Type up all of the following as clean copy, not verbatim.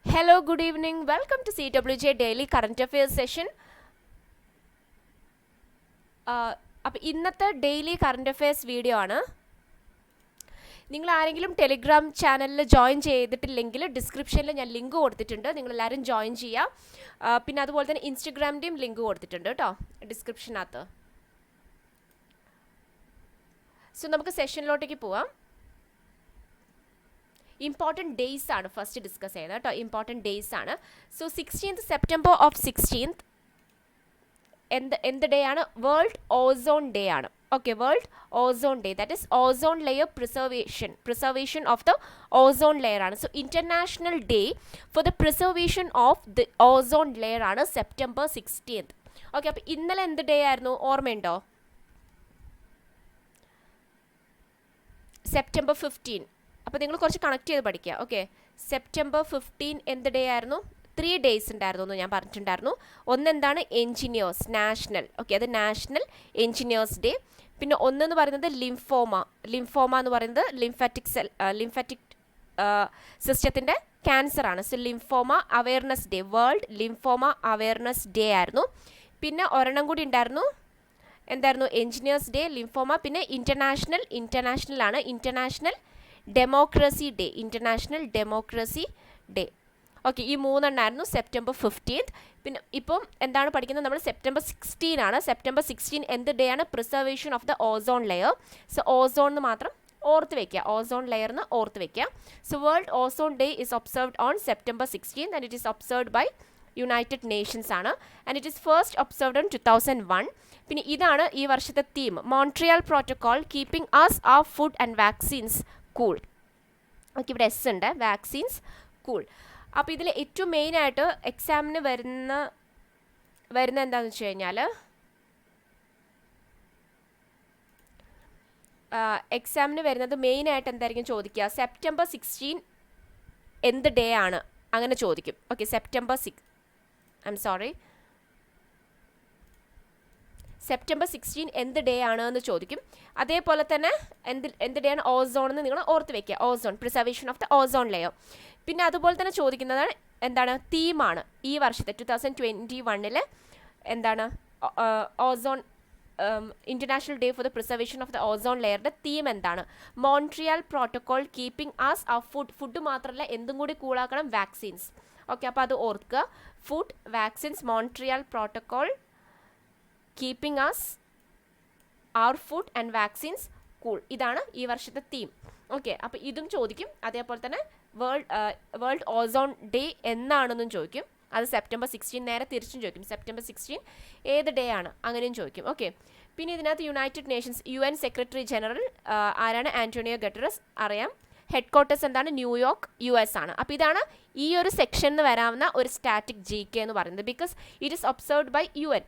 Hello, good evening. Welcome to CWJ Daily Current Affairs session. അപ്പോൾ ഇന്നത്തെ daily current affairs video ആണ്. നിങ്ങൾ ആരെങ്കിലും ടെലിഗ്രാം ചാനലിൽ ജോയിൻ ചെയ്തിട്ടില്ലെങ്കിൽ ഡിസ്ക്രിപ്ഷനിൽ ഞാൻ ലിങ്ക് കൊടുത്തിട്ടുണ്ട്. നിങ്ങളെല്ലാവരും ജോയിൻ ചെയ്യുക. പിന്നെ അതുപോലെ തന്നെ ഇൻസ്റ്റഗ്രാമിൻ്റെയും ലിങ്ക് കൊടുത്തിട്ടുണ്ട് കേട്ടോ ഡിസ്ക്രിപ്ഷനകത്ത്. സോ നമുക്ക് സെഷനിലോട്ടേക്ക് പോവാം. ഇമ്പോർട്ടൻറ്റ് ഡേയ്സ് ആണ് ഫസ്റ്റ് ഡിസ്കസ് ചെയ്യുന്നത് കേട്ടോ. ഇമ്പോർട്ടൻറ്റ് ഡേയ്സ് ആണ്. So 16th September of 16th എന്ത് ഡേ ആണ്? വേൾഡ് ഓസോൺ ഡേ ആണ്. Okay, world ozone day, that is ozone layer preservation of the ozone layer ആണ്. So international day for the preservation of the ozone layer ആണ് September 16th. Okay, അപ്പോൾ ഇന്നലെ എന്ത് day ആയിരുന്നു ഓർമ്മയുണ്ടോ? September 15. അപ്പോൾ നിങ്ങൾ കുറച്ച് കണക്ട് ചെയ്ത് പഠിക്കുക. ഓക്കെ, September 15 എന്ത് ഡേ ആയിരുന്നു? 3 days ഉണ്ടായിരുന്നു എന്ന് ഞാൻ പറഞ്ഞിട്ടുണ്ടായിരുന്നു. ഒന്നെന്താണ്? Engineers national. ഓക്കെ, അത് നാഷണൽ എൻജിനീയേഴ്സ് ഡേ. പിന്നെ ഒന്നെന്ന് പറയുന്നത് ലിംഫോമ എന്ന് പറയുന്നത് ലിംഫാറ്റിക് സിസ്റ്റത്തിൻ്റെ ക്യാൻസർ ആണ്. So lymphoma awareness day, world lymphoma awareness day ആയിരുന്നു. പിന്നെ ഒരെണ്ണം കൂടി ഉണ്ടായിരുന്നു, എന്തായിരുന്നു? എൻജിനീയേഴ്സ് ഡേ, ലിംഫോമ, പിന്നെ ഇൻ്റർനാഷണൽ ആണ് international democracy day, international democracy day. Okay, ഈ മൂന്നെണ്ണമായിരുന്നു September 15th. പിന്നെ ഇപ്പം എന്താണ് പഠിക്കുന്നത് നമ്മൾ? September 16 ആണ്. September 16 എന്ത് ഡേ ആണ്? Preservation of the ozone layer. So ozone എന്ന് മാത്രം ഓർത്ത് വെക്കുക, ഓസോൺ ലെയർന്ന് ഓർത്ത് വെക്കുക. So world ozone day is observed on September 16 and it is observed by United Nations ആണ്. And it is first observed on 2001. പിന്നെ ഇതാണ് ഈ വർഷത്തെ theme, Montreal protocol keeping us our food and vaccines cool. Okay, ഇവിടെ S ഉണ്ട്, vaccines cool. അപ്പോൾ ഇതിൽ ഏറ്റവും മെയിനായിട്ട് എക്സാമിന് വരുന്ന എന്താണെന്ന് വെച്ച് കഴിഞ്ഞാൽ എക്സാമിന് വരുന്നത് മെയിനായിട്ട് എന്തായിരിക്കും ചോദിക്കുക? September 16 എന്ത് ഡേ ആണ് അങ്ങനെ ചോദിക്കും. ഓക്കെ, September 16 എന്ത് ഡേ ആണ് എന്ന് ചോദിക്കും. അതേപോലെ തന്നെ എന്ത് ഡേ ആണ് ഓസോൺ എന്ന് നിങ്ങൾ ഓർത്ത് വെക്കുക, ozone preservation of the ozone layer. പിന്നെ അതുപോലെ തന്നെ ചോദിക്കുന്നതാണ് എന്താണ്? തീമാണ് ഈ വർഷത്തെ 2021 എന്താണ്? Ozone international day for the preservation of the ozone ലെയറിൻ്റെ തീം എന്താണ്? Montreal protocol keeping us our food മാത്രമല്ല എന്തും കൂടി കൂളാക്കണം, വാക്സിൻസ്. ഓക്കെ, അപ്പോൾ അത് ഓർക്കുക. Food, vaccines, Montreal protocol keeping us our food and vaccines cool. ഇതാണ് ഈ വർഷത്തെ തീം. ഓക്കെ, അപ്പോൾ ഇതും ചോദിക്കും. അതേപോലെ തന്നെ വേൾഡ് ഓസോൺ ഡേ എന്നാണെന്നും ചോദിക്കും. അത് September 16 നേരെ തിരിച്ചും ചോദിക്കും. September 16 ഏത് ഡേ ആണ് അങ്ങനെയും ചോദിക്കും. ഓക്കെ, പിന്നെ ഇതിനകത്ത് United Nations UN secretary general ആരാണ്? ആൻ്റോണിയോ ഗട്ടറസ്, അറിയാം. ഹെഡ് ക്വാർട്ടേഴ്സ് എന്താണ്? ന്യൂയോർക്ക്, US ആണ്. അപ്പോൾ ഇതാണ് ഈ ഒരു സെക്ഷനിൽ വരാവുന്ന ഒരു സ്റ്റാറ്റിക് GK എന്ന് പറയുന്നത്. Because it is observed by UN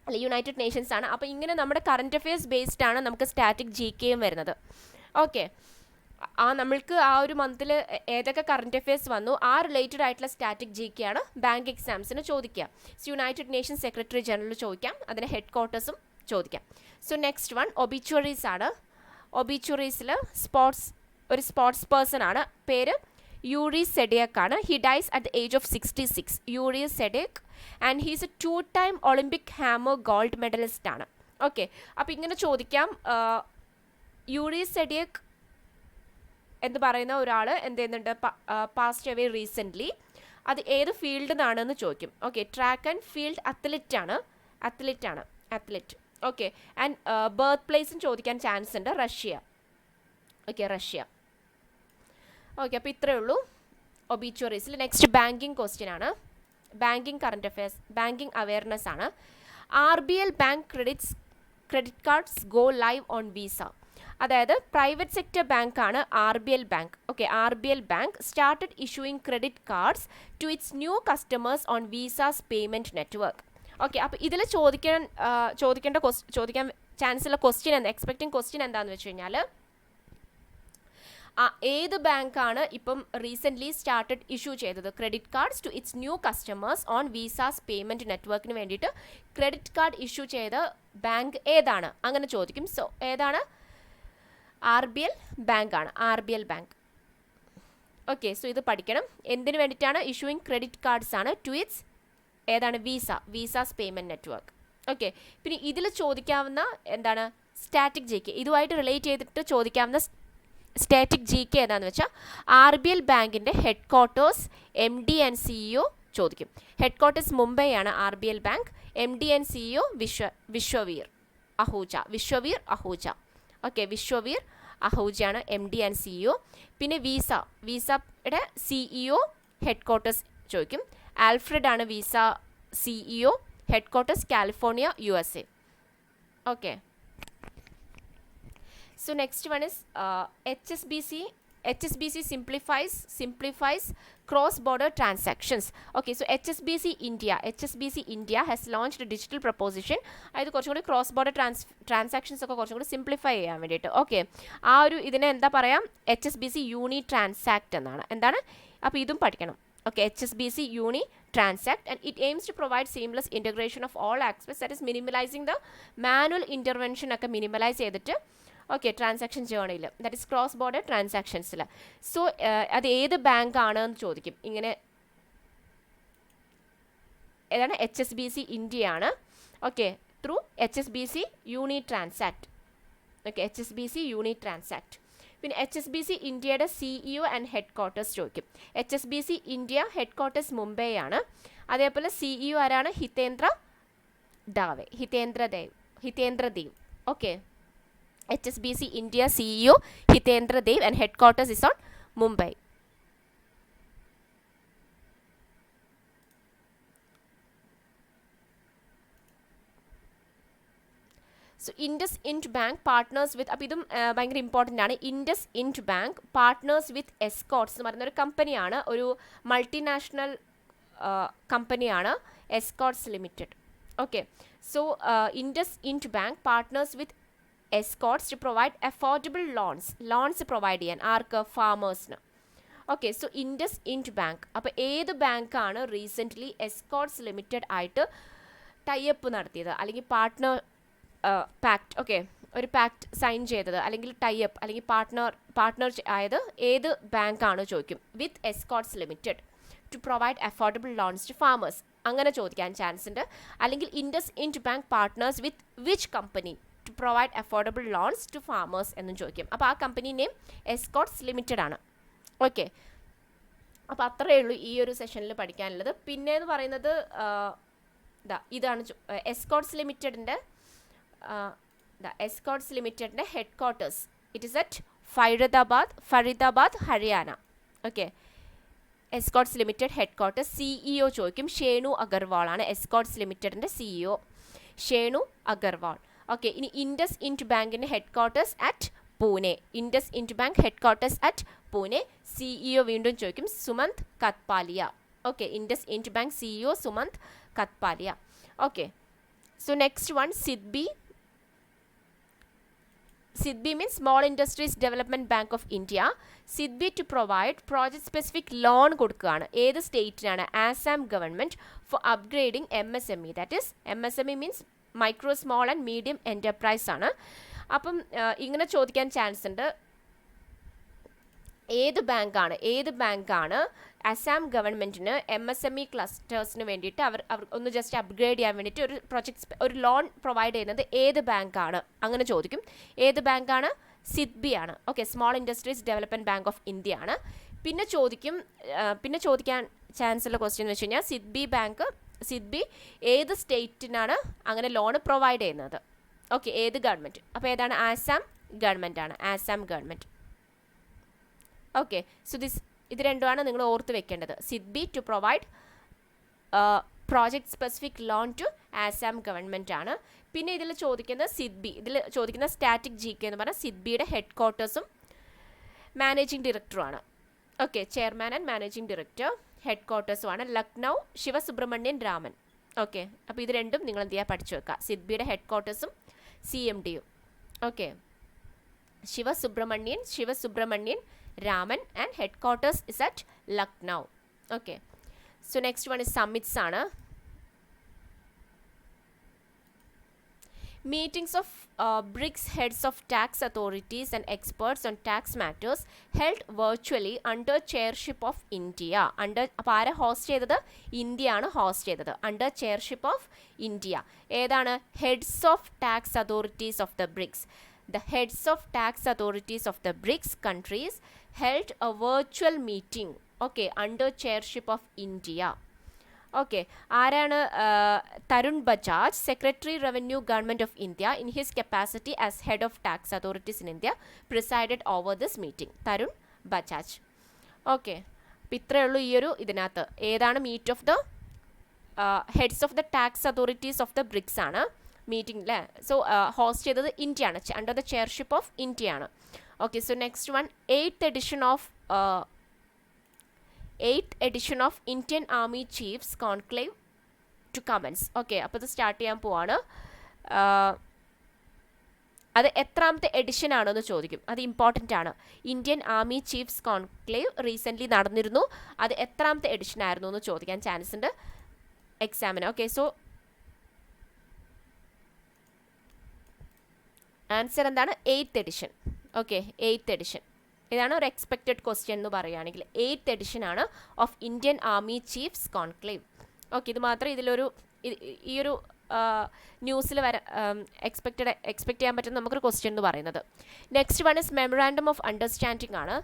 അല്ല, യുണൈറ്റഡ് നേഷൻസ് ആണ്. അപ്പോൾ ഇങ്ങനെ നമ്മുടെ കറണ്ട് അഫയേഴ്സ് ബേസ്ഡ് ആണ് നമുക്ക് സ്റ്റാറ്റിക് GKയും വരുന്നത്. ഓക്കെ, നമ്മൾക്ക് ആ ഒരു മന്തിൽ ഏതൊക്കെ കറണ്ട് അഫയേഴ്സ് വന്നു ആ റിലേറ്റഡ് ആയിട്ടുള്ള സ്റ്റാറ്റിക് GK ആണ് ബാങ്ക് എക്സാംസിന് ചോദിക്കുക. യുണൈറ്റഡ് നേഷൻസ് സെക്രട്ടറി ജനറൽ ചോദിക്കാം, അതിന് ഹെഡ് ക്വാർട്ടേഴ്സും ചോദിക്കാം. സോ നെക്സ്റ്റ് വൺ ഒബിച്വറീസ് ആണ്. ഒബിച്വറീസിൽ ഒരു സ്പോർട്സ് പേഴ്സൺ ആണ്, പേര് യൂറി സെഡിയക് ആണ്. He dies at the age of 66. Yuri Sedykh and he's a 2-time Olympic hammer gold medallist ആണ്. ഓക്കെ, അപ്പോൾ ഇങ്ങനെ ചോദിക്കാം, യൂറി സെഡിയക് എന്ന് പറയുന്ന ഒരാൾ എന്ത് ചെയ്യുന്നുണ്ട്? Passed away recently. അത് ഏത് ഫീൽഡിൽ നിന്നാണെന്ന് ചോദിക്കും. Okay, track and field athlete. Okay, and birth പ്ലേസും ചോദിക്കാൻ ചാൻസ് ഉണ്ട്, റഷ്യ. Okay, Russia. ഓക്കെ, അപ്പോൾ ഇത്രയേ ഉള്ളൂ ഒബിച്വറീസിൽ. നെക്സ്റ്റ് ബാങ്കിങ് ക്വസ്റ്റ്യൻ ആണ്. Banking current affairs, banking awareness ആണ്. RBL bank credit cards go live on Visa. അതായത് പ്രൈവറ്റ് സെക്ടർ ബാങ്ക് ആണ് RBL bank. Okay, RBL bank started issuing credit cards to its new customers on visas payment network. Okay, അപ്പോൾ ഇതിൽ ചോദിക്കാൻ chance ഉള്ള question expecting question എന്താണെന്ന് വെച്ച് കഴിഞ്ഞാൽ ഏത് ബാങ്കാണ് ഇപ്പം റീസെൻ്റ്ലി സ്റ്റാർട്ടഡ് ഇഷ്യൂ ചെയ്തത് credit cards to its new customers on visas payment നെറ്റ്വർക്കിന് വേണ്ടിയിട്ട് ക്രെഡിറ്റ് കാർഡ് ഇഷ്യൂ ചെയ്ത ബാങ്ക് ഏതാണ് അങ്ങനെ ചോദിക്കും. സോ ഏതാണ്? RBL ബാങ്ക് ആണ്, RBL ബാങ്ക്. ഓക്കെ, സോ ഇത് പഠിക്കണം. എന്തിനു വേണ്ടിയിട്ടാണ്? ഇഷ്യൂയിങ് ക്രെഡിറ്റ് കാർഡ്സ് ആണ് ടു ഇറ്റ്സ് ഏതാണ്? Visa's payment network. ഓക്കെ, പിന്നെ ഇതിൽ ചോദിക്കാവുന്ന എന്താണ്? Static G K. ഇതുമായിട്ട് റിലേറ്റ് ചെയ്തിട്ട് ചോദിക്കാവുന്ന സ്റ്റാറ്റിക് ജി കെ ഏതാണെന്ന് വെച്ചാൽ RBL ബാങ്കിൻ്റെ head quarters, MD and CEO ചോദിക്കും. ഹെഡ് ക്വാർട്ടേഴ്സ് മുംബൈ ആണ് RBL bank. MD and CEO Vishwavir Ahuja. ഓക്കെ, വിശ്വവീർ അഹൂജയാണ് MD ആൻഡ് CEO. പിന്നെ വിസയുടെ CEO ഹെഡ് ക്വാർട്ടേഴ്സ് ചോദിക്കും. ആൽഫ്രഡ് ആണ് Visa CEO, headquarters California, USA. ഓക്കെ, so next one is HSBC simplifies cross-border transactions. Okay, so HSBC India has launched a digital proposition. അതായത് കുറച്ചും കൂടി ക്രോസ് ബോർഡർ ട്രാൻസാക്ഷൻസ് ഒക്കെ കുറച്ചും കൂടി സിംപ്ലിഫൈ ചെയ്യാൻ വേണ്ടിയിട്ട്. ഓക്കെ, ആ ഒരു ഇതിനെ എന്താ പറയാം? HSBC യൂണി ട്രാൻസാക്ട് എന്നാണ്. എന്താണ്? അപ്പോൾ ഇതും പഠിക്കണം. Okay, HSBC uni transact, and it aims to provide seamless integration of all aspects, that is minimizing the manual intervention ഒക്കെ മിനിമലൈസ് ചെയ്തിട്ട് ഓക്കെ ട്രാൻസാക്ഷൻ ജേർണിയിൽ, ദാറ്റ് ഇസ് ക്രോസ് ബോർഡർ ട്രാൻസാക്ഷൻസിൽ. സോ അത് ഏത് ബാങ്ക് ആണ് എന്ന് ചോദിക്കും. ഇങ്ങനെ ഏതാണ്? HSBC ഇന്ത്യ ആണ്. Okay, through HSBC UniTransact. Okay, HSBC UniTransact. പിന്നെ HSBC ഇന്ത്യയുടെ CEO ആൻഡ് ഹെഡ് ക്വാർട്ടേഴ്സ് ചോദിക്കും. HSBC India headquarters Mumbai ആണ്. അതേപോലെ CEO ആരാണ്? Hitendra Dave. Okay, HSBC India CEO Hitendra Dave and headquarters is on Mumbai. So IndusInd bank partners വിത്ത്, അപ്പോൾ ഇതും ഭയങ്കര important ആണ്. ഇൻഡസ് ഇൻഡ് ബാങ്ക് പാർട്ട്നേഴ്സ് വിത്ത് എസ്കോർട്സ് എന്ന് പറയുന്ന ഒരു കമ്പനിയാണ്, ഒരു മൾട്ടിനാഷണൽ കമ്പനിയാണ് Escorts limited. Okay, so IndusInd bank partners with Escorts to provide affordable loans provide ചെയ്യാൻ ആർക്ക്? ഫാമേഴ്സിന്. Okay, so IndusInd bank. അപ്പോൾ ഏത് ബാങ്കാണ് റീസെൻ്റ്ലി എസ്കോർട്സ് ലിമിറ്റഡ് ആയിട്ട് ടൈഅപ്പ് നടത്തിയത്, അല്ലെങ്കിൽ പാക്ട്, ഓക്കെ, ഒരു പാക്ട് സൈൻ ചെയ്തത്, അല്ലെങ്കിൽ ടൈഅപ്പ്, അല്ലെങ്കിൽ പാർട്ട്ണർ ആയത് ഏത് ബാങ്കാണ് ചോദിക്കും. With Escorts limited to provide affordable loans to farmers, അങ്ങനെ ചോദിക്കാൻ ചാൻസ് ഉണ്ട്. അല്ലെങ്കിൽ IndusInd bank partners with which company to provide affordable loans to farmers എന്നും ചോദിക്കും. അപ്പോൾ ആ കമ്പനി നെയിം എസ്കോർട്സ് ലിമിറ്റഡ് ആണ്. ഓക്കെ, അപ്പോൾ അത്രയേ ഉള്ളൂ ഈ ഒരു സെഷനിൽ പഠിക്കാനുള്ളത്. പിന്നെയെന്ന് പറയുന്നത് ഇതാണ് എസ്കോർട്സ് ലിമിറ്റഡിൻ്റെ headquarters. It is at Faridabad, Haryana. Okay, Escorts limited headquarters. CEO ചോദിക്കും. ഷേണു അഗർവാൾ ആണ് എസ്കോർട്സ് ലിമിറ്റഡിൻ്റെ CEO, ഷേണു അഗർവാൾ. ഓക്കെ, ഇനി ഇൻഡസ് ഇൻഡ് ബാങ്കിൻ്റെ headquarters at Pune. IndusInd bank headquarters at Pune. CEO വീണ്ടും ചോദിക്കും. Sumant Kathpalia. Okay, IndusInd bank CEO Sumant Kathpalia. Okay, so next one SIDBI means Small Industries Development Bank of India. SIDBI to provide project specific loan കൊടുക്കുകയാണ്. ഏത് സ്റ്റേറ്റിനാണ്? Assam government for upgrading MSME. That is MSME means micro small and medium enterprise ആണ്. അപ്പം ഇങ്ങനെ ചോദിക്കാൻ chance ഉണ്ട്. ഏത് ബാങ്കാണ് അസാം ഗവൺമെൻറ്റിന് MSME ക്ലസ്റ്റേഴ്സിന് വേണ്ടിയിട്ട് അവർ ഒന്ന് ജസ്റ്റ് അപ്ഗ്രേഡ് ചെയ്യാൻ വേണ്ടിയിട്ട് ഒരു ലോൺ പ്രൊവൈഡ് ചെയ്യുന്നത് ഏത് ബാങ്കാണ്? അങ്ങനെ ചോദിക്കും. ഏത് ബാങ്കാണ്? SIDBI ആണ്. Okay, small industries development bank of India ആണ്. പിന്നെ ചോദിക്കാൻ ചാൻസ് ഉള്ള ക്വസ്റ്റ്യൻ എന്ന് വെച്ച് കഴിഞ്ഞാൽ SIDBI ഏത് സ്റ്റേറ്റിനാണ് അങ്ങനെ ലോൺ പ്രൊവൈഡ് ചെയ്യുന്നത്? ഓക്കെ, ഏത് ഗവൺമെൻറ്? അപ്പോൾ ഏതാണ്? ആസാം ഗവൺമെൻറ് ആണ്. ആസാം ഗവൺമെൻറ്. ഓക്കെ, സോ ഇത് രണ്ടുമാണ് നിങ്ങൾ ഓർത്ത് വെക്കേണ്ടത്. SIDBI to provide project specific loan to Assam government ആണ്. പിന്നെ ഇതിൽ ചോദിക്കുന്ന സ്റ്റാറ്റിക് GK എന്ന് പറഞ്ഞാൽ SIDBIയുടെ ഹെഡ് ക്വാർട്ടേഴ്സും മാനേജിംഗ് ഡയറക്ടറുമാണ്. Okay, chairman and managing director, ഹെഡ് ക്വാർട്ടേഴ്സുമാണ് ലക്നൗ ശിവസുബ്രഹ്മണ്യൻ രാമൻ. ഓക്കെ, അപ്പോൾ ഇത് രണ്ടും നിങ്ങൾ എന്ത് ചെയ്യുക? പഠിച്ചു വെക്കുക. SIDBIയുടെ ഹെഡ് ക്വാർട്ടേഴ്സും CMDയും. Okay, Sivasubramanian Raman and headquarters is at Lucknow. Okay, so next one is summits ആണ്. Meetings of BRICS heads of tax authorities and experts on tax matters held virtually under chairship of India. അപ്പോൾ ആരെ host ചെയ്തത്? ഇന്ത്യയാണ് host ചെയ്തത്. Under chairship of India. ഏതാണ്? Heads of tax authorities of the BRICS. The heads of tax authorities of the BRICS countries held a virtual meeting, okay, under chairship of India. Okay, ആരാണ്? Tarun Bajaj, secretary revenue government of India, in his capacity as head of tax authorities in India presided over this meeting. Tarun Bajaj. Okay, അപ്പം ഇത്രയേ ഉള്ളൂ ഈ ഒരു ഇതിനകത്ത്. ഏതാണ്? Meet of the heads of the tax authorities of the BRICS ആണ് meeting അല്ലേ. So host ചെയ്തത് ഇന്ത്യ ആണ്, under the chairship of India ആണ്. Okay, so next one, 8th edition of Indian Army Chiefs Conclave to commence. Okay, അപ്പോൾ ഇത് start ചെയ്യാൻ പോവാണ്. അത് എത്രാമത്തെ എഡിഷൻ ആണെന്ന് ചോദിക്കും. അത് ഇമ്പോർട്ടൻ്റ് ആണ്. Indian army chiefs conclave recently നടന്നിരുന്നു. അത് എത്രാമത്തെ എഡിഷൻ ആയിരുന്നു എന്ന് ചോദിക്കാൻ ചാൻസ് ഉണ്ട് എക്സാമിന്. ഓക്കെ, സോ ആൻസർ എന്താണ്? 8th edition. Okay, 8th edition. ഇതാണ് ഒരു എക്സ്പെക്റ്റഡ് ക്വസ്റ്റ്യൻ എന്ന് പറയുകയാണെങ്കിൽ. 8th edition ആണ് of Indian army chiefs conclave. Okay, ഇത് മാത്രമേ ഇതിലൊരു ഈ ഒരു ന്യൂസിൽ എക്സ്പെക്റ്റ് ചെയ്യാൻ പറ്റുന്ന നമുക്കൊരു ക്വസ്റ്റ്യൻ എന്ന് പറയുന്നത്. Next one is memorandum of understanding ആണ്.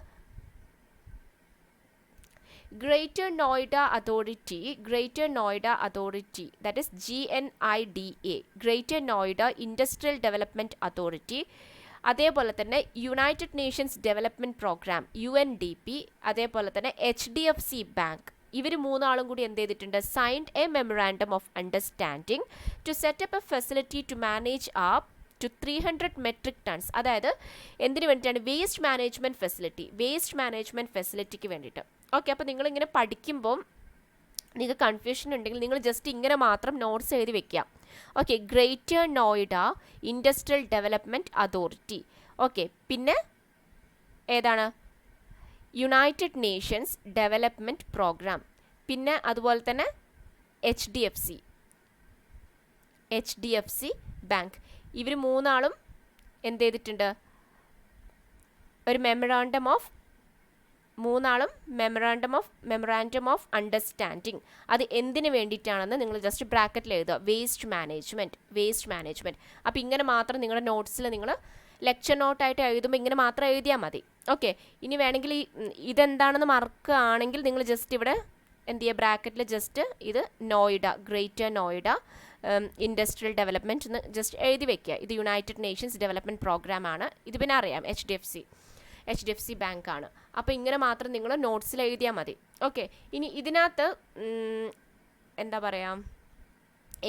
Greater Noida Authority, that is GNIDA, Greater Noida Industrial Development Authority, അതേപോലെ തന്നെ united Nations development programme UNDP, അതേപോലെ തന്നെ HDFC ബാങ്ക്, ഇവർ മൂന്നാളും കൂടി എന്ത് ചെയ്തിട്ടുണ്ട്? Signed a memorandum of understanding to set up a facility to manage up to 300 metric tons. അതായത് എന്തിനു വേണ്ടിയിട്ടാണ്? വേസ്റ്റ് മാനേജ്മെൻറ്റ് ഫെസിലിറ്റിക്ക് വേണ്ടിയിട്ട്. ഓക്കെ, അപ്പോൾ നിങ്ങളിങ്ങനെ പഠിക്കുമ്പം നിങ്ങൾക്ക് കൺഫ്യൂഷൻ ഉണ്ടെങ്കിൽ നിങ്ങൾ ജസ്റ്റ് ഇങ്ങനെ മാത്രം നോട്ട്സ് എഴുതി വെക്കുക. Okay, greater Noida industrial development authority. Okay, പിന്നെ ഏതാണ്? യുണൈറ്റഡ് നേഷൻസ് ഡെവലപ്മെൻറ്റ് പ്രോഗ്രാം, പിന്നെ അതുപോലെ തന്നെ HDFC ബാങ്ക്. ഇവർ മൂന്നാളും എന്ത് ചെയ്തിട്ടുണ്ട്? ഒരു മെമ്മറാൻഡം ഓഫ് അണ്ടർസ്റ്റാൻഡിങ്. അത് എന്തിനു വേണ്ടിയിട്ടാണെന്ന് നിങ്ങൾ ജസ്റ്റ് ബ്രാക്കറ്റിൽ എഴുതുക. Waste management. അപ്പോൾ ഇങ്ങനെ മാത്രം നിങ്ങളുടെ നോട്ട്സിൽ നിങ്ങൾ ലെക്ചർ നോട്ടായിട്ട് എഴുതുമ്പോൾ ഇങ്ങനെ മാത്രം എഴുതിയാൽ മതി. ഓക്കെ, ഇനി വേണമെങ്കിൽ ഇതെന്താണെന്ന് മറക്കുകയാണെങ്കിൽ നിങ്ങൾ ജസ്റ്റ് ഇവിടെ എന്ത് ചെയ്യുക? ബ്രാക്കറ്റിൽ ജസ്റ്റ് ഇത് Noida, greater Noida industrial development എന്ന് ജസ്റ്റ് എഴുതി വെക്കുക. ഇത് യുണൈറ്റഡ് നേഷൻസ് ഡെവലപ്മെൻറ്റ് പ്രോഗ്രാം ആണ്. ഇത് പിന്നെ അറിയാം, HDFC ബാങ്ക് ആണ്. അപ്പോൾ ഇങ്ങനെ മാത്രം നിങ്ങൾ നോട്ട്സിൽ എഴുതിയാൽ മതി. ഓക്കെ, ഇനി ഇതിനകത്ത് എന്താ പറയുക,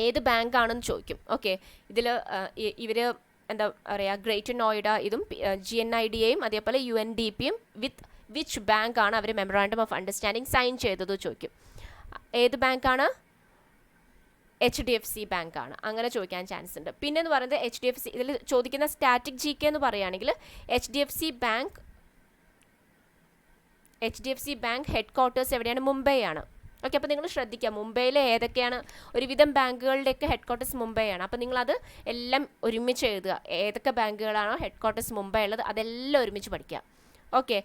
ഏത് ബാങ്ക് ആണെന്ന് ചോദിക്കും. ഓക്കെ, ഇതിൽ ഇവർ എന്താ പറയുക, ഗ്രേറ്റർ നോയിഡ ഇതും GNIDAയും അതേപോലെ UNDPയും വിത്ത് വിച്ച് ബാങ്ക് ആണ് അവർ മെമ്മറാൻഡം ഓഫ് അണ്ടർസ്റ്റാൻഡിങ് സൈൻ ചെയ്തത് ചോദിക്കും. ഏത് ബാങ്കാണ്? HDFC ബാങ്ക് ആണ്. അങ്ങനെ ചോദിക്കാൻ ചാൻസ് ഉണ്ട്. പിന്നെ എന്ന് പറയുന്നത് HDFC, ഇതിൽ ചോദിക്കുന്ന സ്റ്റാറ്റിക് GK എന്ന് പറയുകയാണെങ്കിൽ HDFC ബാങ്ക് ഹെഡ് ക്വാർട്ടേഴ്സ് എവിടെയാണ്? മുംബൈ ആണ്. ഓക്കെ, അപ്പോൾ നിങ്ങൾ ശ്രദ്ധിക്കുക, മുംബൈയിലെ ഏതൊക്കെയാണ്? ഒരുവിധം ബാങ്കുകളുടെയൊക്കെ ഹെഡ് ക്വാർട്ടേഴ്സ് മുംബൈ ആണ്. അപ്പോൾ നിങ്ങളത് എല്ലാം ഒരുമിച്ച് എഴുതുക. ഏതൊക്കെ ബാങ്കുകളാണോ ഹെഡ് ക്വാർട്ടേഴ്സ് മുംബൈ ഉള്ളത് അതെല്ലാം ഒരുമിച്ച് പഠിക്കുക. ഓക്കെ,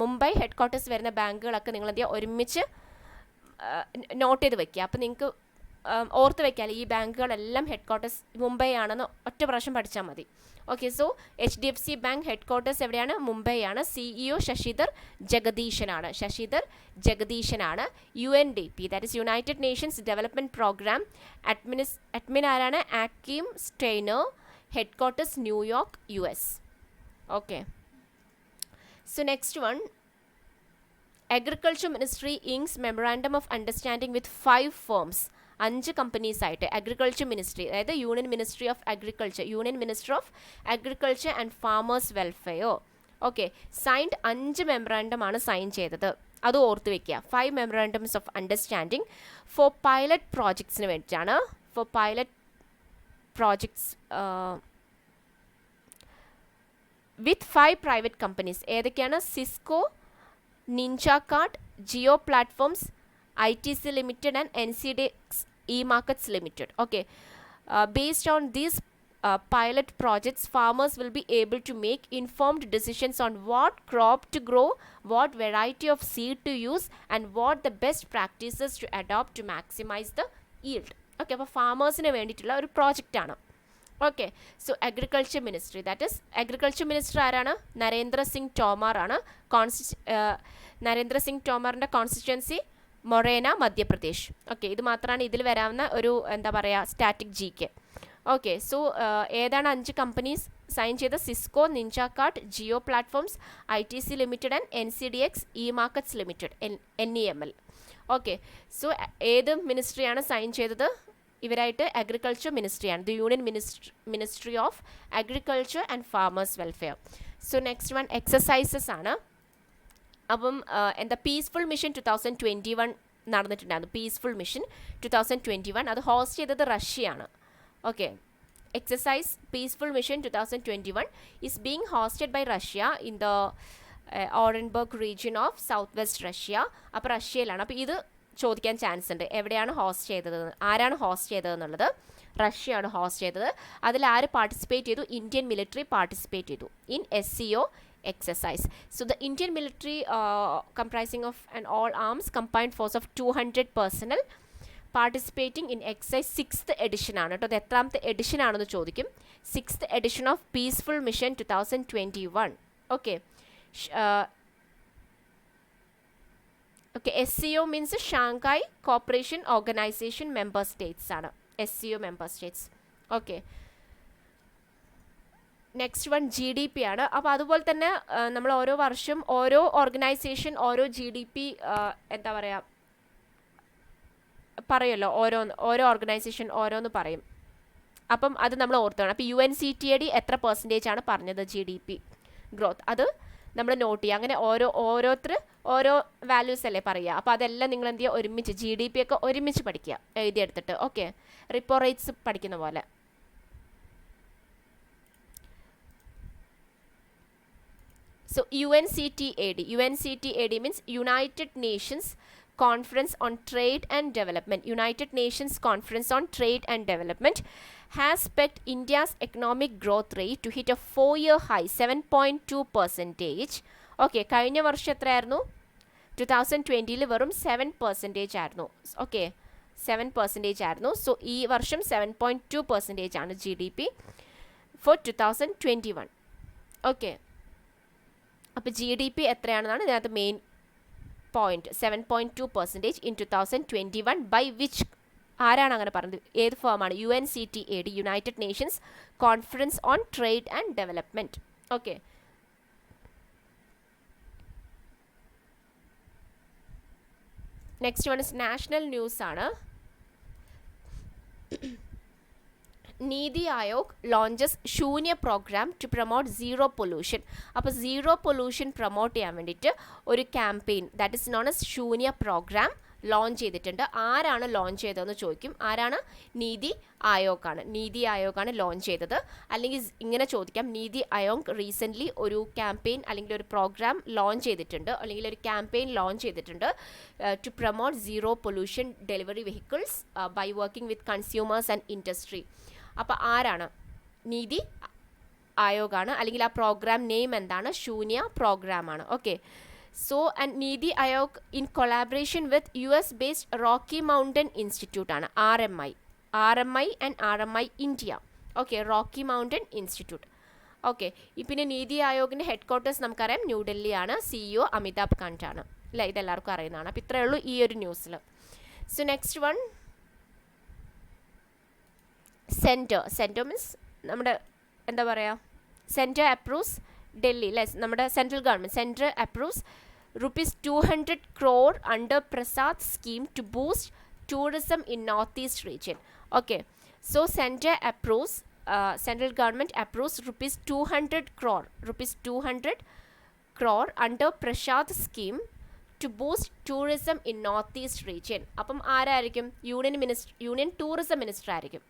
മുംബൈ ഹെഡ് ക്വാർട്ടേഴ്സ് വരുന്ന ബാങ്കുകളൊക്കെ നിങ്ങൾ എന്ത് ചെയ്യുക? ഒരുമിച്ച് നോട്ട് ചെയ്ത് വയ്ക്കുക. അപ്പോൾ നിങ്ങൾക്ക് ഓർത്ത് വയ്ക്കാൽ ഈ ബാങ്കുകളെല്ലാം ഹെഡ് ക്വാർട്ടേഴ്സ് മുംബൈ ആണെന്ന് ഒറ്റ പ്രാവശ്യം പഠിച്ചാൽ മതി. Okay, so HDFC bank headquarters എവിടെയാണ്? മുംബൈ ആണ്. CEO ശശിധർ ജഗദീശനാണ്. UNDP, that is United Nations development Programme admin ആരാണ്? Achim Steiner, headquarters New York US. Okay, so next one, agriculture ministry inks memorandum of understanding with 5 firms, 5 companies ആയിട്ട്. Agriculture ministry, അതായത് union minister of agriculture and farmers welfare. Okay, signed 5 memorandum ആണ് sign ചെയ്തത്. അത് ഓർത്ത് വെക്കുക. 5 memorandums of understanding for pilot പ്രോജക്ട്സിന് വേണ്ടിയിട്ടാണ്. For pilot projects with 5 private companies. ഏതൊക്കെയാണ്? Cisco, Ninjacart, Jio platforms, ITC Limited and NCDEX E-Markets Limited. Okay, based on these pilot projects, farmers will be able to make informed decisions on what crop to grow, what variety of seed to use, and what the best practices to adopt to maximize the yield. Okay, അപ്പോൾ ഫാമേഴ്സിന് വേണ്ടിയിട്ടുള്ള ഒരു പ്രോജക്റ്റാണ്. Okay, so agriculture ministry, that is agriculture minister ആരാണ്? നരേന്ദ്ര സിംഗ് തോമർ ആണ്. നരേന്ദ്ര സിംഗ് തോമറിൻ്റെ constituency Morena, Madhya Pradesh. ഓക്കെ, ഇത് മാത്രമാണ് ഇതിൽ വരാവുന്ന ഒരു എന്താ പറയുക static G K. Okay, so ഏതാണ് 5 കമ്പനീസ് സൈൻ ചെയ്ത? Cisco, Ninjacart, Jio platforms, ITC limited and NCDX e markets limited, NEML. Okay, so ഏത് മിനിസ്ട്രിയാണ് സൈൻ ചെയ്തത് ഇവരായിട്ട്? അഗ്രികൾച്ചർ മിനിസ്ട്രിയാണ്, the union ministry of agriculture and farmers welfare. So next one exercises ആണ്. അപ്പം എന്താ പീസ്ഫുൾ മിഷൻ 2021 നടന്നിട്ടുണ്ടായിരുന്നു. പീസ്ഫുൾ മിഷൻ 2021 അത് ഹോസ്റ്റ് ചെയ്തത് റഷ്യയാണ്. Okay, exercise Peaceful Mission 2021 is being hosted by Russia in the Orenburg region of southwest Russia. അപ്പോൾ റഷ്യയിലാണ്. അപ്പോൾ ഇത് ചോദിക്കാൻ ചാൻസ് ഉണ്ട്, എവിടെയാണ് ഹോസ്റ്റ് ചെയ്തത്, ആരാണ് ഹോസ്റ്റ് ചെയ്തതെന്നുള്ളത്. റഷ്യയാണ് ഹോസ്റ്റ് ചെയ്തത്. അതിൽ ആര് പാർട്ടിസിപ്പേറ്റ് ചെയ്തു? ഇന്ത്യൻ മിലിറ്ററി പാർട്ടിസിപ്പേറ്റ് ചെയ്തു in SCO exercise. So the Indian military comprising of an all arms combined force of 200 personnel participating in exercise 6th edition ആണ് കേട്ടോ. അത് എത്രാമത്തെ എഡിഷൻ ആണെന്ന് ചോദിക്കും. 6th edition of peaceful mission 2021. Okay, okay, SCO means Shanghai corporation organisation member States ആണ്, SCO member States. Okay, next one GDP ആണ്. അപ്പോൾ അതുപോലെ തന്നെ നമ്മൾ ഓരോ വർഷം ഓരോ ഓർഗനൈസേഷൻ ഓരോ GDP എന്താ പറയുക പറയുമല്ലോ, ഓരോ ഓർഗനൈസേഷൻ ഓരോന്ന് പറയും. അപ്പം അത് നമ്മൾ ഓർത്തണം. അപ്പോൾ UNCTAD എത്ര % ആണ് പറഞ്ഞത് GDP ഗ്രോത്ത്, അത് നമ്മൾ നോട്ട് ചെയ്യുക. അങ്ങനെ ഓരോരുത്തർ ഓരോ വാല്യൂസ് അല്ലേ പറയുക. അപ്പോൾ അതെല്ലാം നിങ്ങൾ എന്ത് ചെയ്യുക, ഒരുമിച്ച് GDP ഒക്കെ ഒരുമിച്ച് പഠിക്കുക, എഴുതിയെടുത്തിട്ട്. ഓക്കെ, റിപ്പോ റേറ്റ്സ് പഠിക്കുന്ന പോലെ. So UNCTAD means United Nations Conference on Trade and Development. United Nations Conference on Trade and Development has pegged India's economic growth rate to hit a 4-year high, 7.2%. Okay, കഴിഞ്ഞ വർഷം എത്രയായിരുന്നു? 2020 വെറും 7% ആയിരുന്നു. Okay, 7% ആയിരുന്നു. So ഈ വർഷം 7.2% ആണ് GDP for 2021. ഓക്കെ, അപ്പോൾ GDP എത്രയാണെന്നാണ് ഇതിനകത്ത് main point. 7.2% in 2021 by which, ആരാണ് അങ്ങനെ പറഞ്ഞത്, ഏത് ഫേമാണ്? UNCTAD, United Nations Conference on Trade and Development. Okay, next one is national news ആണ്. NITI Aayog launches Shoonya programme to promote zero pollution. അപ്പോൾ സീറോ പൊല്യൂഷൻ പ്രൊമോട്ട് ചെയ്യാൻ വേണ്ടിയിട്ട് ഒരു campaign, that is non S Shoonya programme launch ചെയ്തിട്ടുണ്ട്. ആരാണ് ലോഞ്ച് ചെയ്തതെന്ന് ചോദിക്കും. ആരാണ്? നീതി ആയോഗാണ്. നീതി ആയോഗാണ് ലോഞ്ച് ചെയ്തത്. അല്ലെങ്കിൽ ഇങ്ങനെ ചോദിക്കാം, നീതി ആയോഗ് റീസെൻ്റ്ലി ഒരു ക്യാമ്പയിൻ അല്ലെങ്കിൽ ഒരു പ്രോഗ്രാം ലോഞ്ച് ചെയ്തിട്ടുണ്ട്, അല്ലെങ്കിൽ ഒരു ക്യാമ്പയിൻ ലോഞ്ച് ചെയ്തിട്ടുണ്ട് to promote zero pollution delivery vehicles by working with consumers and industry. അപ്പോൾ ആരാണ്? നീതി ആയോഗാണ്. അല്ലെങ്കിൽ ആ പ്രോഗ്രാം നെയിം എന്താണ്? ശൂന്യ പ്രോഗ്രാമാണ്. Okay, so and NITI Aayog in collaboration with US-based Rocky mountain institute ആണ്, RMI and RMI India. Okay, Rocky mountain institute. Okay, പിന്നെ നീതി ആയോഗിൻ്റെ ഹെഡ് ക്വാർട്ടേഴ്സ് നമുക്കറിയാം ന്യൂഡൽഹിയാണ്. CEO അമിതാഭ് കാന്ത് ആണ്, അല്ലേ? ഇതെല്ലാവർക്കും അറിയുന്നതാണ്. അപ്പോൾ ഇത്രയേ ഉള്ളൂ ഈ ഒരു ന്യൂസിൽ. So next one, centre means നമ്മുടെ എന്താ പറയുക, സെൻറ്റർ അപ്രൂവ്സ് ഡൽഹി, അല്ലേ? നമ്മുടെ central government centre approves ₹200 crore under Prasad scheme to boost tourism in north east region. Okay, so centre approves, central government approves ₹200 crore under Prasad scheme to boost tourism in north east region. അപ്പം ആരായിരിക്കും? Union tourism minister ആയിരിക്കും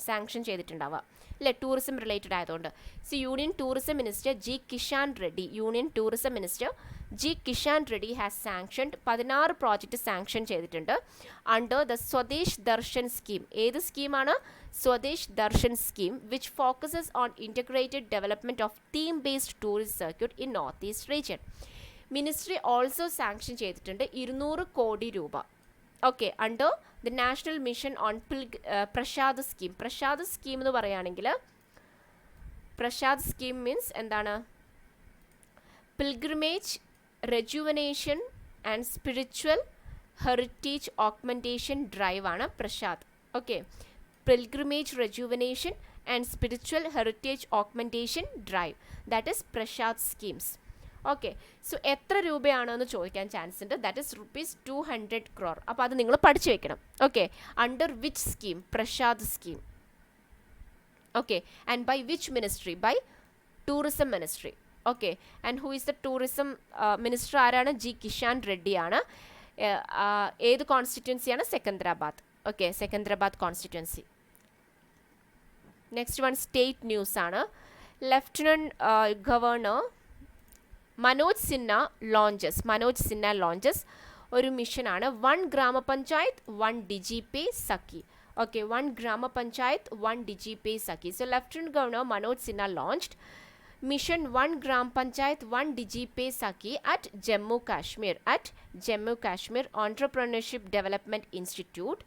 sanction ചെയ്തിട്ടുണ്ടാവുക, അല്ലേ? Tourism related ആയതുകൊണ്ട്. So union tourism minister G. Kishan Reddy, union tourism minister G Kishan Reddy has sanctioned 16 project sanction ചെയ്തിട്ടുണ്ട് under the Swadesh Darshan scheme. ഏത് സ്കീമാണ്? Swadesh Darshan scheme which focuses on integrated development of theme based tourist circuit in north east region. Ministry also sanction ചെയ്തിട്ടുണ്ട് 200 കോടി രൂപ. Okay, under the national mission on PRASAD scheme. PRASAD scheme എന്ന് പറയുകയാണെങ്കിൽ PRASAD scheme means എന്താണ്? Pilgrimage rejuvenation and spiritual heritage augmentation drive ആണ് PRASAD. Okay, pilgrimage rejuvenation and spiritual heritage augmentation drive, that is PRASAD schemes. Okay, so എത്ര രൂപയാണെന്ന് ചോദിക്കാൻ ചാൻസ് ഉണ്ട്. That is ₹200 crore. അപ്പോൾ അത് നിങ്ങൾ പഠിച്ചു വെക്കണം. Okay, under which scheme? PRASAD scheme. Okay, and by which ministry? By tourism ministry. Okay, and who is the tourism minister? ആരാണ്? ജി കിഷാൻ റെഡ്ഡിയാണ്. ഏത് കോൺസ്റ്റിറ്റ്യുവൻസിയാണ്? Secunderabad. Okay, Secunderabad constituency. Next one state news ആണ്. Lieutenant governor Manoj Sinha launches ഒരു മിഷനാണ് 1 ഗ്രാമപഞ്ചായത്ത് 1 DGP Sakhi. Okay, 1 Grama Panchayat, 1 DGP Saki. So, Lieutenant Governor Manoj Sinha launched Mission 1 Gram Panchayat, 1 DGP Saki at Jammu Kashmir Entrepreneurship Development Institute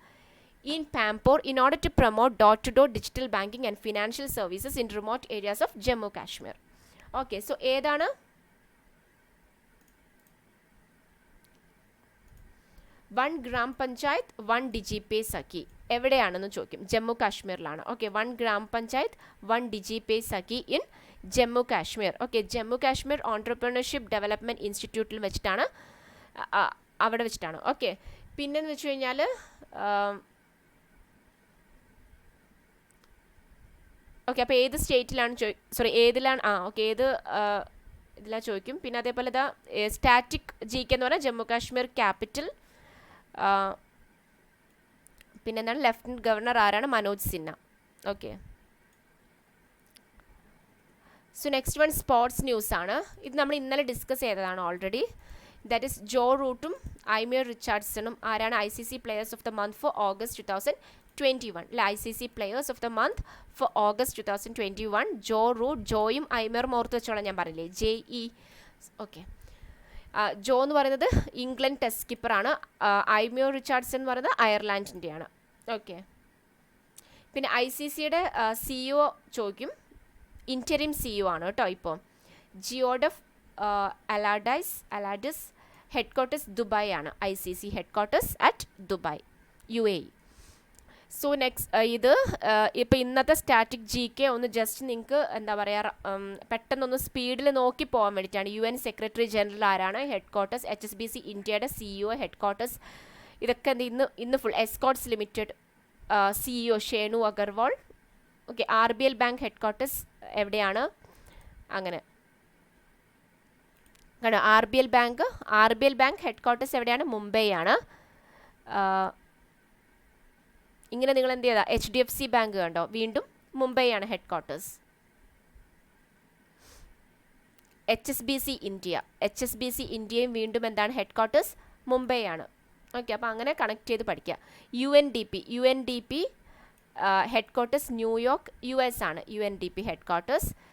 in Pampore in order to promote door-to-door digital banking and financial services in remote areas of Jammu Kashmir. Okay, so, ഏതാണ്? 1 Gram Panchayat, 1 DGP Saki. എവിടെയാണെന്ന് ചോദിക്കും. ജമ്മു കാശ്മീരിലാണ്. Okay, 1 gram panchayat 1 DGP Sakhi in Jammu Kashmir. Okay, Jammu Kashmir entrepreneurship development ഇൻസ്റ്റിറ്റ്യൂട്ടിൽ വെച്ചിട്ടാണ്, അവിടെ വെച്ചിട്ടാണ്. Okay, പിന്നെന്ന് വെച്ച് കഴിഞ്ഞാൽ ഓക്കെ, അപ്പോൾ ഏത് സ്റ്റേറ്റിലാണ് ഏതിലാണ്? ഓക്കെ, ഏത് ഇതിലാണ് ചോദിക്കും. പിന്നെ അതേപോലെ ഇതാ സ്റ്റാറ്റിക് GK എന്ന് പറഞ്ഞാൽ ജമ്മു കാശ്മീർ ക്യാപിറ്റൽ. പിന്നെ എന്താണ്? ലെഫ്റ്റനൻറ്റ് ഗവർണർ ആരാണ്? Manoj Sinha. Okay, so next one sports news ആണ്. ഇത് നമ്മൾ ഇന്നലെ ഡിസ്കസ് ചെയ്തതാണ് ഓൾറെഡി. ദാറ്റ് ഈസ് ജോ റൂട്ടും ഐമിയർ റിച്ചാർഡ്സണും ആരാണ്? ICC players of the month for August 2021. അല്ലെ, ICC players of the month for August 2021 Joe Root. ജോയും ഐമിയറും ഓർത്ത് വെച്ചോളാം, ഞാൻ പറഞ്ഞില്ലേ, JE. ഓക്കെ, ജോ എന്ന് പറയുന്നത് ഇംഗ്ലണ്ട് ടെസ്റ്റ് കീപ്പറാണ്. ഐമിയർ റിച്ചാർഡ്സൺ എന്ന് പറയുന്നത് അയർലാൻഡിൻ്റെയാണ്. ഓക്കെ, പിന്നെ ICCയുടെ CEO ചോദിക്കും. ഇൻറ്ററിം CEO ആണ് കേട്ടോ ഇപ്പോൾ. ജിയോഡഫ് അലാഡിസ് ഹെഡ്ക്വാർട്ടേഴ്സ് ദുബായ് ആണ്. ICC headquarters at Dubai, UAE. So next ഇത് ഇപ്പോൾ ഇന്നത്തെ സ്റ്റാറ്റിക് GK ഒന്ന് ജസ്റ്റ് നിങ്ങൾക്ക് എന്താ പറയുക പെട്ടെന്നൊന്ന് സ്പീഡിൽ നോക്കി പോകാൻ വേണ്ടിയിട്ടാണ്. UN സെക്രട്ടറി ജനറൽ ആരാണ്? ഹെഡ്ക്വാർട്ടേഴ്സ് HSBC ഇന്ത്യയുടെ CEO ഹെഡ്ക്വാർട്ടേഴ്സ്. ഇതൊക്കെ ഇന്ന് full Escorts limited CEO Shenu Agarwal. Okay, RBL bank headquarters എവിടെയാണ്? അങ്ങനെ കണ്ടോ, RBL ബാങ്ക് ഹെഡ്ക്വാർട്ടേഴ്സ് എവിടെയാണ്? മുംബൈ ആണ്. ഇങ്ങനെ നിങ്ങൾ എന്ത് ചെയ്താൽ HDFC ബാങ്ക് കണ്ടോ, വീണ്ടും മുംബൈ ആണ് ഹെഡ്ക്വാർട്ടേഴ്സ്. HSBC ഇന്ത്യയും വീണ്ടും എന്താണ്? ഹെഡ്ക്വാർട്ടേഴ്സ് മുംബൈ ആണ്. ഓക്കെ, അപ്പോൾ അങ്ങനെ കണക്ട് ചെയ്ത് പഠിക്കുക. UNDP ഹെഡ്ക്വാർട്ടേഴ്സ് ന്യൂയോർക്ക് US ആണ്. UNDP headquarters.